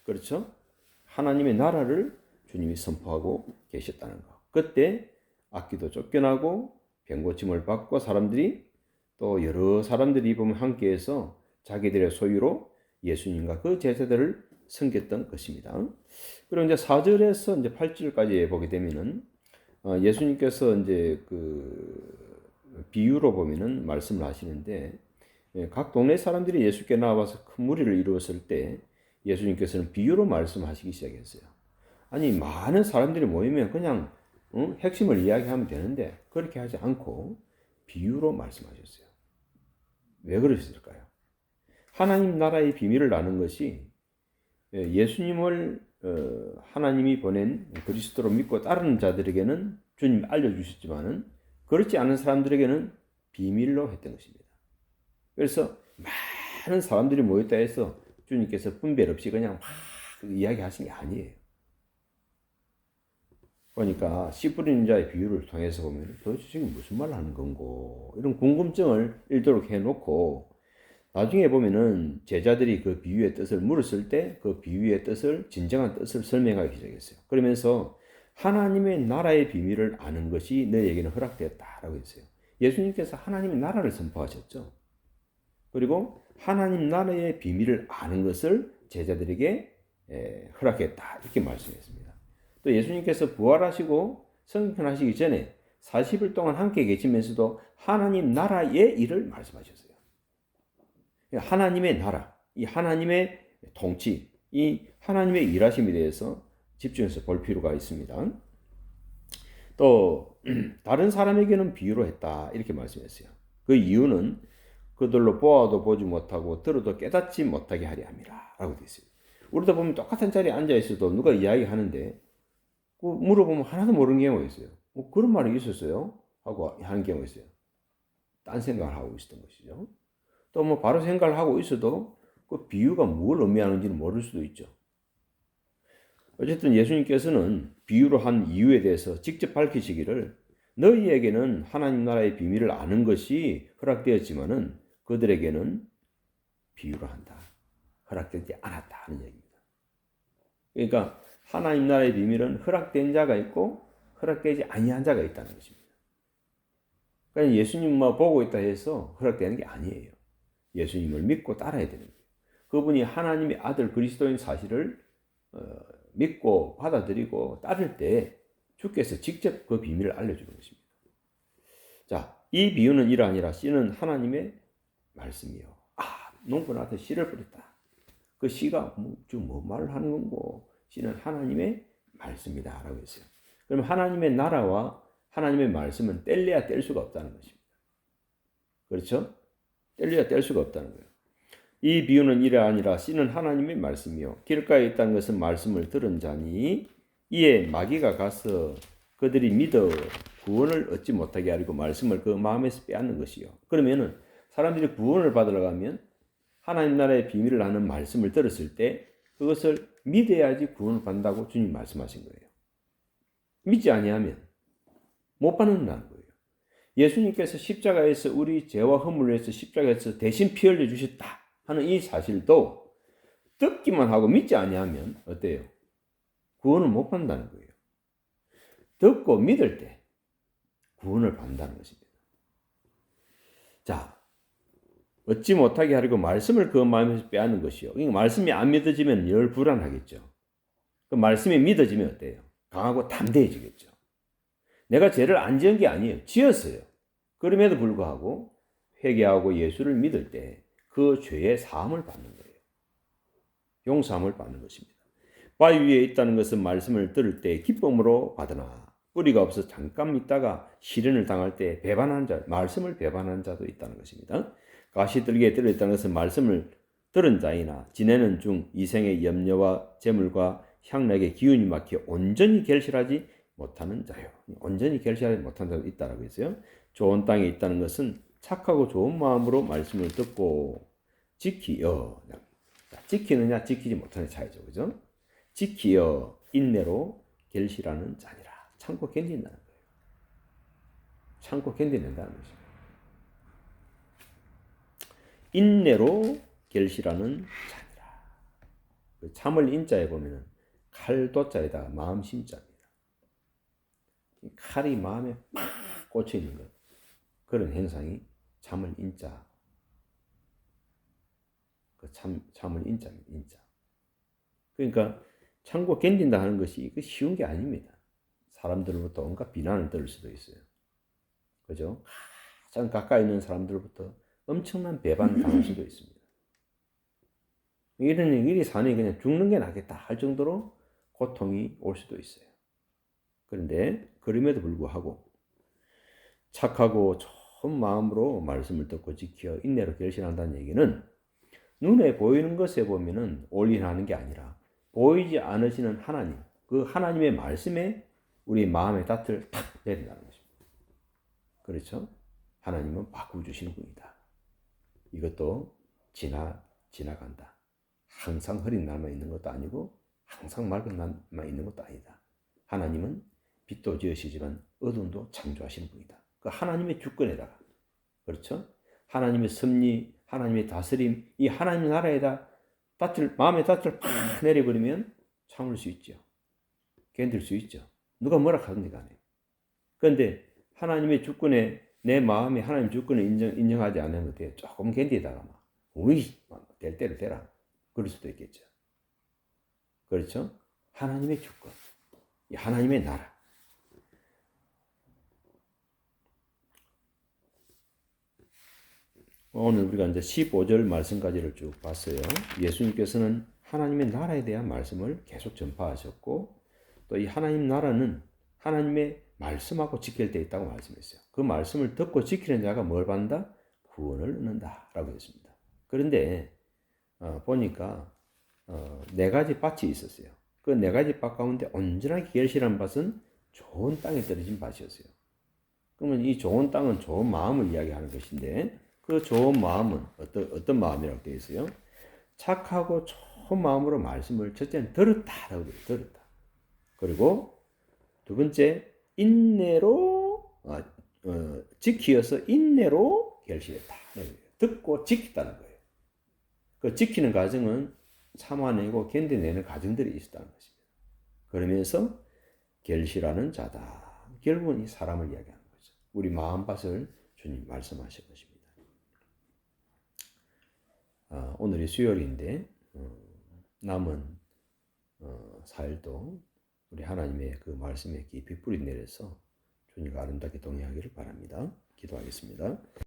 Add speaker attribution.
Speaker 1: 그렇죠? 하나님의 나라를 주님이 선포하고 계셨다는 거. 그때 악기도 쫓겨나고 병고침을 받고 사람들이 또 여러 사람들이 보면 함께해서 자기들의 소유로 예수님과 그 제자들을 섬겼던 것입니다. 그리고 이제 4절에서 이제 8절까지 보게 되면은 예수님께서 이제 그 비유로 보면은 말씀을 하시는데 각 동네 사람들이 예수께 나와서 큰 무리를 이루었을 때 예수님께서는 비유로 말씀하시기 시작했어요. 아니 많은 사람들이 모이면 그냥 핵심을 이야기하면 되는데 그렇게 하지 않고 비유로 말씀하셨어요. 왜 그러셨을까요? 하나님 나라의 비밀을 아는 것이 예수님을 하나님이 보낸 그리스도로 믿고 따르는 자들에게는 주님이 알려주셨지만은 그렇지 않은 사람들에게는 비밀로 했던 것입니다. 그래서 많은 사람들이 모였다 해서 주님께서 분별 없이 그냥 막 이야기하신 게 아니에요. 그러니까 씨 뿌리는 자의 비유를 통해서 보면 도대체 지금 무슨 말을 하는 건고 이런 궁금증을 일도록 해놓고 나중에 보면은 제자들이 그 비유의 뜻을 물었을 때 그 비유의 뜻을 진정한 뜻을 설명하기 시작했어요. 그러면서 하나님의 나라의 비밀을 아는 것이 너희에게는 허락되었다라고 했어요. 예수님께서 하나님의 나라를 선포하셨죠. 그리고 하나님 나라의 비밀을 아는 것을 제자들에게 허락했다 이렇게 말씀했습니다. 또 예수님께서 부활하시고 성육편하시기 전에 40일 동안 함께 계시면서도 하나님 나라의 일을 말씀하셨어요. 하나님의 나라, 이 하나님의 통치, 이 하나님의 일하심에 대해서 집중해서 볼 필요가 있습니다. 또 다른 사람에게는 비유로 했다 이렇게 말씀했어요. 그 이유는 그들로 보아도 보지 못하고 들어도 깨닫지 못하게 하려 함이라 라고 되어 있어요. 우리도 보면 똑같은 자리에 앉아 있어도 누가 이야기하는데 물어보면 하나도 모르는 경우가 있어요. 뭐 그런 말이 있었어요? 하고 하는 경우가 있어요. 딴 생각을 하고 있었던 것이죠. 또 뭐 바로 생각을 하고 있어도 그 비유가 뭘 의미하는지는 모를 수도 있죠. 어쨌든 예수님께서는 비유로 한 이유에 대해서 직접 밝히시기를 너희에게는 하나님 나라의 비밀을 아는 것이 허락되었지만은 그들에게는 비유로 한다. 허락되지 않았다 하는 얘기입니다. 그러니까 하나님 나라의 비밀은 허락된 자가 있고 허락되지 아니한 자가 있다는 것입니다. 그러니까 예수님만 보고 있다 해서 허락되는 게 아니에요. 예수님을 믿고 따라야 되는 거예요. 그분이 하나님의 아들 그리스도인 사실을 믿고 받아들이고 따를 때 주께서 직접 그 비밀을 알려주는 것입니다. 자, 이 비유는 이러하니라. 씨는 하나님의 말씀이요. 농부한테 씨를 뿌렸다. 그 씨가 지금 뭐 말을 하는 건고 씨는 하나님의 말씀이다 라고 했어요. 그럼 하나님의 나라와 하나님의 말씀은 뗄래야 뗄 수가 없다는 것입니다. 그렇죠? 뗄래야 뗄 수가 없다는 거예요. 이 비유는 이러하니라. 씨는 하나님의 말씀이요 길가에 있다는 것은 말씀을 들은 자니 이에 마귀가 가서 그들이 믿어 구원을 얻지 못하게 하려고 말씀을 그 마음에서 빼앗는 것이요. 그러면은 사람들이 구원을 받으러 가면 하나님 나라의 비밀을 아는 말씀을 들었을 때 그것을 믿어야지 구원을 받는다고 주님 말씀하신 거예요. 믿지 아니하면 못 받는다는 거예요. 예수님께서 십자가에서 우리 죄와 허물을 위해서 십자가에서 대신 피 흘려 주셨다 하는 이 사실도 듣기만 하고 믿지 아니하면 어때요? 구원을 못 받는다는 거예요. 듣고 믿을 때 구원을 받는다는 것입니다. 자, 얻지 못하게 하려고 말씀을 그 마음에서 빼앗는 것이요. 그러니까 말씀이 안 믿어지면 열 불안하겠죠. 그 말씀이 믿어지면 어때요? 강하고 담대해지겠죠. 내가 죄를 안 지은 게 아니에요. 지었어요. 그럼에도 불구하고 회개하고 예수를 믿을 때 그 죄의 사함을 받는 거예요. 용서함을 받는 것입니다. 바위 위에 있다는 것은 말씀을 들을 때 기쁨으로 받으나 뿌리가 없어 잠깐 믿다가 시련을 당할 때 배반한 자, 말씀을 배반한 자도 있다는 것입니다. 가시들기에 들어있다는 것은 말씀을 들은 자이나 지내는 중 이생의 염려와 재물과 향락의 기운이 막혀 온전히 결실하지 못하는 자요. 온전히 결실하지 못한 자도 있다라고 했어요. 좋은 땅에 있다는 것은 착하고 좋은 마음으로 말씀을 듣고 지키어. 지키느냐 지키지 못하는 차이죠. 그죠? 지키어 인내로 결실하는 자니라. 참고 견딘다는 거예요. 참고 견뎌낸다는 것입니다. 인내로 결실하는 자니라. 그 참을 인자에 보면은 칼도자에다가 마음 심자입니다. 칼이 마음에 막 꽂혀 있는 것. 그런 현상이 참을 인자. 그 참을 인자입니다. 인자. 그러니까 참고 견딘다 하는 것이 쉬운 게 아닙니다. 사람들로부터 온갖 비난을 들을 수도 있어요. 그죠? 가장 가까이 있는 사람들로부터 엄청난 배반 당할 수도 있습니다. 이런 일이 사는 그냥 죽는 게 낫겠다 할 정도로 고통이 올 수도 있어요. 그런데 그럼에도 불구하고 착하고 좋은 마음으로 말씀을 듣고 지켜 인내로 결신한다는 얘기는 눈에 보이는 것에 보면은 올인하는 게 아니라 보이지 않으시는 하나님, 그 하나님의 말씀에 우리 마음의 닻을 탁 내린다는 것입니다. 그렇죠? 하나님은 바꾸주시는 분이다. 이것도 지나간다. 항상 흐린 날만 있는 것도 아니고 항상 맑은 날만 있는 것도 아니다. 하나님은 빛도 지으시지만 어둠도 창조하시는 분이다. 그 하나님의 주권에다가, 그렇죠? 하나님의 섭리, 하나님의 다스림, 이 하나님 나라에다 마음의 닻을 팍 내려버리면 참을 수 있죠. 견딜 수 있죠. 누가 뭐라 하든지 간에. 그런데 하나님의 주권에 내 마음에 하나님 주권을 인정하지 않는 것에 조금 견디다가 될 대로 되라. 그럴 수도 있겠죠. 그렇죠? 하나님의 주권, 하나님의 나라. 오늘 우리가 이제 15절 말씀까지를 쭉 봤어요. 예수님께서는 하나님의 나라에 대한 말씀을 계속 전파하셨고, 또 이 하나님 나라는 하나님의 말씀하고 직결되어 있다고 말씀했어요. 그 말씀을 듣고 지키는 자가 뭘 받는다? 구원을 얻는다 라고 했습니다. 그런데 보니까 네 가지 밭이 있었어요. 그 네 가지 밭 가운데 온전하게 결실한 밭은 좋은 땅에 떨어진 밭이었어요. 그러면 이 좋은 땅은 좋은 마음을 이야기하는 것인데, 그 좋은 마음은 어떤 마음이라고 되어 있어요? 착하고 좋은 마음으로 말씀을 첫째는 들었다라고 돼요. 들었다. 그리고 두 번째 인내로 지키어서 인내로 결실했다. 듣고 지켰다는 거예요. 그 지키는 과정은 참아내고 견뎌내는 과정들이 있었다는 것입니다. 그러면서 결실하는 자다. 결국은 이 사람을 이야기하는 거죠. 우리 마음밭을 주님 말씀하신 것입니다. 오늘이 수요일인데 남은 4일도 우리 하나님의 그 말씀에 깊이 뿌리 내려서 주님과 아름답게 동행하기를 바랍니다. 기도하겠습니다.